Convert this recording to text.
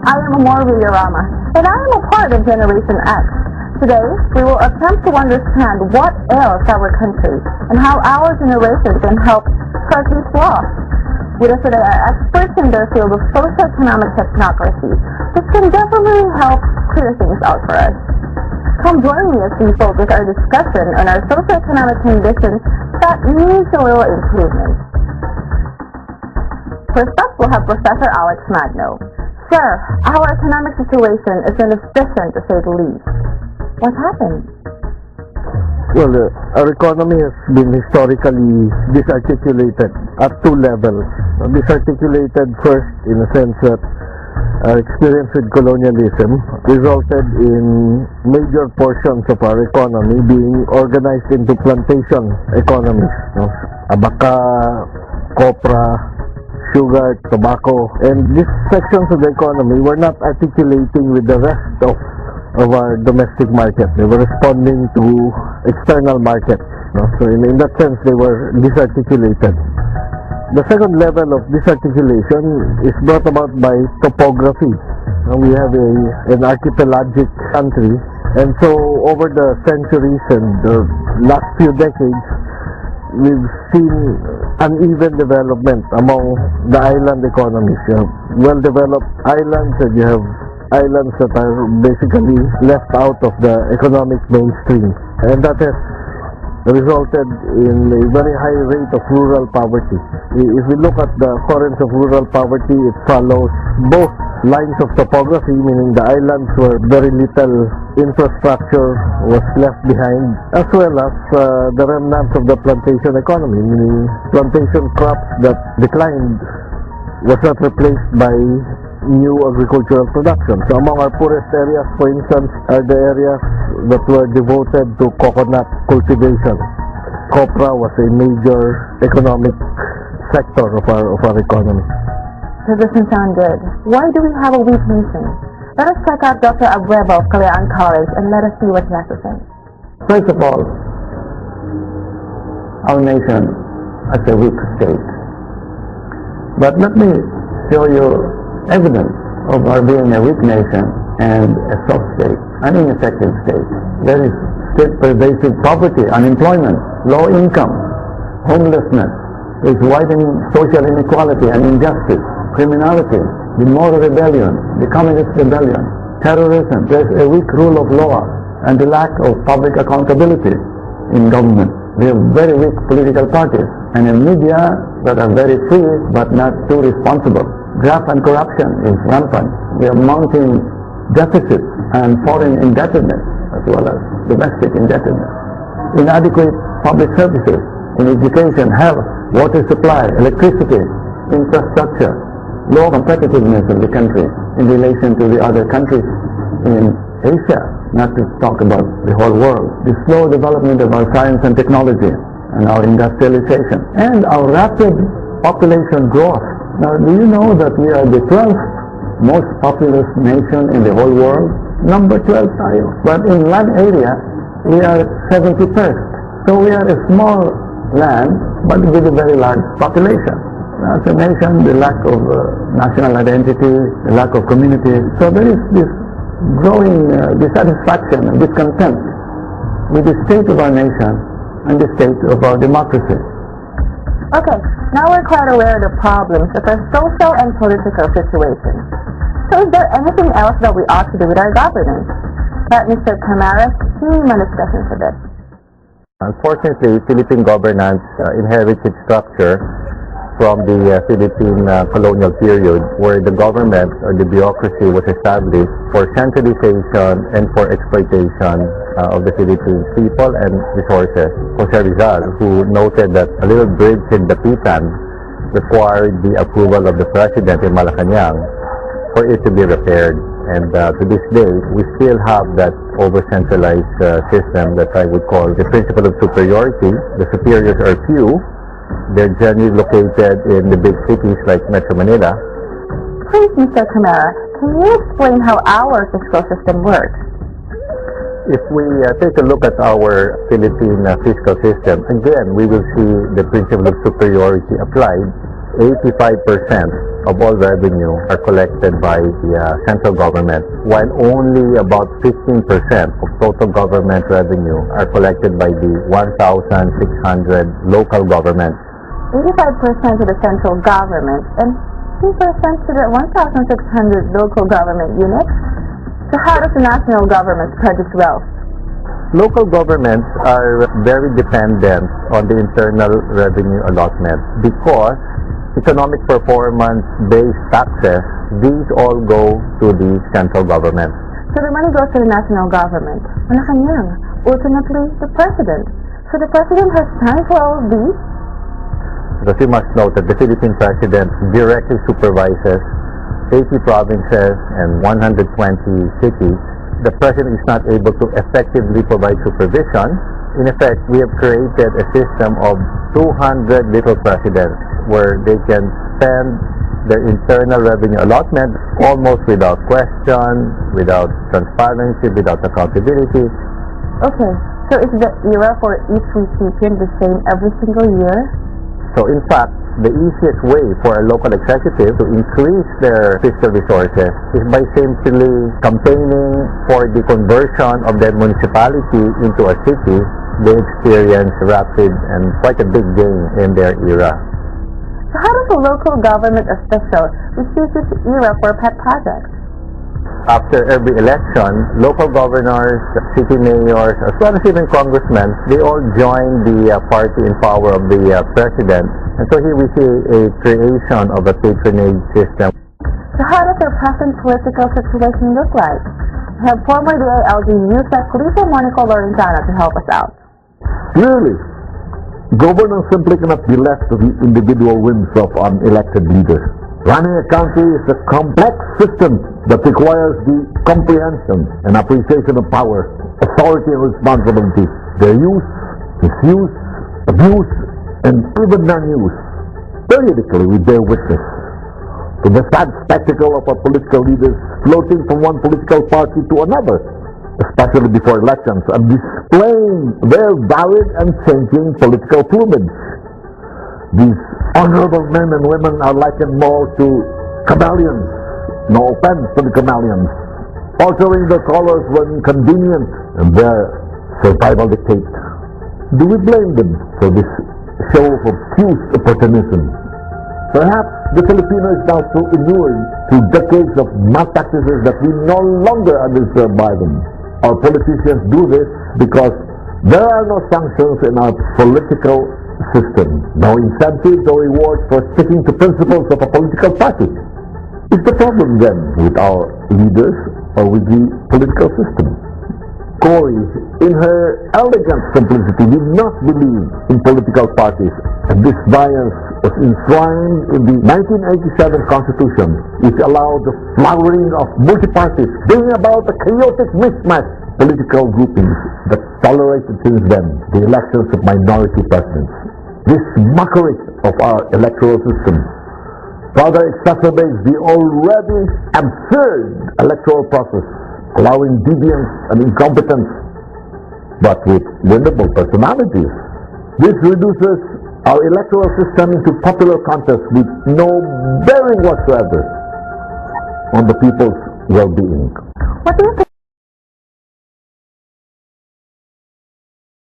I am Amor Villarama, and I am a part of Generation X. Today, we will attempt to understand what ails our country and how our generation can help correct these flaws. With us today are experts in their field of socioeconomic technocracy, which can definitely help clear things out for us. Come join me as we focus our discussion on our socioeconomic conditions that needs a little improvement. First up, we'll have Professor Alex Magno. Sir, our economic situation is inefficient to say the least. What happened? Well, our economy has been historically disarticulated at two levels. Disarticulated first in the sense that our experience with colonialism resulted in major portions of our economy being organized into plantation economies. Abaca, copra, sugar, tobacco, and these sections of the economy were not articulating with the rest of our domestic market. They were responding to external markets. So in that sense, they were disarticulated. The second level of disarticulation is brought about by topography. We have an archipelagic country, and so over the centuries and the last few decades, we've seen uneven development among the island economies. You have well-developed islands, and you have islands that are basically left out of the economic mainstream, and that has resulted in a very high rate of rural poverty. If we look at the occurrence of rural poverty, it follows both lines of topography, meaning the islands where very little infrastructure was left behind, as well as the remnants of the plantation economy, meaning plantation crops that declined was not replaced by new agricultural production. So among our poorest areas, for instance, are the areas that were devoted to coconut cultivation. Copra was a major economic sector of our economy. That doesn't sound good. Why do we have a weak nation? Let us check out Dr. Abueva of Kalayaan College and let us see what he has to say. First of all, our nation is a weak state. But let me show you evidence of our being a weak nation and a soft state, an ineffective state. There is still pervasive poverty, unemployment, low income, homelessness. There is widening social inequality and injustice, criminality, the moral rebellion, the communist rebellion, terrorism. There is a weak rule of law and the lack of public accountability in government. We have very weak political parties and a media that are very free but not too responsible. Graft and corruption is rampant. We have mounting deficits and foreign indebtedness as well as domestic indebtedness. Inadequate public services in education, health, water supply, electricity, infrastructure, low competitiveness of the country in relation to the other countries in Asia, not to talk about the whole world. The slow development of our science and technology and our industrialization and our rapid population growth. Now, do you know that we are the 12th most populous nation in the whole world? Number 12 tayo. But in land area, we are 71st. So we are a small land, but with a very large population. As a nation, the lack of national identity, the lack of community. So there is this growing dissatisfaction and discontent with the state of our nation and the state of our democracy. Okay, now we're quite aware of the problems of our social and political situation. So is there anything else that we ought to do with our governance? Let Mr. Camaras team on discussion for this. Unfortunately, Philippine governance inherits its structure from the Philippine colonial period, where the government or the bureaucracy was established for centralization and for exploitation of the Philippine people and resources. Jose Rizal, who noted that a little bridge in Dapitan required the approval of the president in Malacanang for it to be repaired. And to this day, we still have that over-centralized system that I would call the principle of superiority. The superiors are few. They're generally located in the big cities like Metro Manila. Please, Mr. Camara, can you explain how our fiscal system works? If we take a look at our Philippine fiscal system, again, we will see the principle of superiority applied. 85% of all revenue are collected by the central government, while only about 15% of total government revenue are collected by the 1,600 local governments. 85% to the central government and 2% to the 1,600 local government units. So how does the national government spread its wealth? Local governments are very dependent on the internal revenue allotment because economic performance-based taxes, these all go to the central government. So the money goes to the national government. Malacanang, ultimately the president. So the president has time for all of these? Because you must note that the Philippine president directly supervises 80 provinces and 120 cities. The president is not able to effectively provide supervision. In effect, we have created a system of 200 little presidents where they can spend their internal revenue allotment almost without question, without transparency, without accountability. Okay, so is the era for each recipient the same every single year? So in fact, the easiest way for a local executive to increase their fiscal resources is by simply campaigning for the conversion of their municipality into a city. They experience rapid and quite a big gain in their era. So how does a local government official receive this era for pet projects? After every election, local governors, city mayors, as well as even congressmen, they all join the party in power of the president. And so here we see a creation of a patronage system. So how does their present political situation look like? I have former DILG USEC Lisa Monica Lorenzana to help us out. Clearly, governance simply cannot be left to the individual whims of unelected leaders. Running a country is a complex system that requires the comprehension and appreciation of power, authority and responsibility, their use, misuse, abuse, and even non-use. Periodically we bear witness to the sad spectacle of our political leaders floating from one political party to another, especially before elections, and displaying their varied and changing political plumage. These honorable men and women are likened more to chameleons, no offense to the chameleons, altering their colors when convenient and their survival dictates. Do we blame them for this show of obtuse opportunism? Perhaps the Filipino is now so inured to decades of malpractices that we no longer are disturbed by them. Our politicians do this because there are no sanctions in our political system, no incentives or rewards for sticking to principles of a political party. Is the problem then with our leaders or with the political system? Cory, in her elegant simplicity, did not believe in political parties, and this bias was enshrined in the 1987 Constitution, which allowed the flowering of multi-parties, bringing about a chaotic mismatch of political groupings that tolerated since then the elections of minority presidents. This mockery of our electoral system further exacerbates the already absurd electoral process, allowing deviance and incompetence, but with winnable personalities. This reduces our electoral system into popular contests with no bearing whatsoever on the people's well-being. What do you think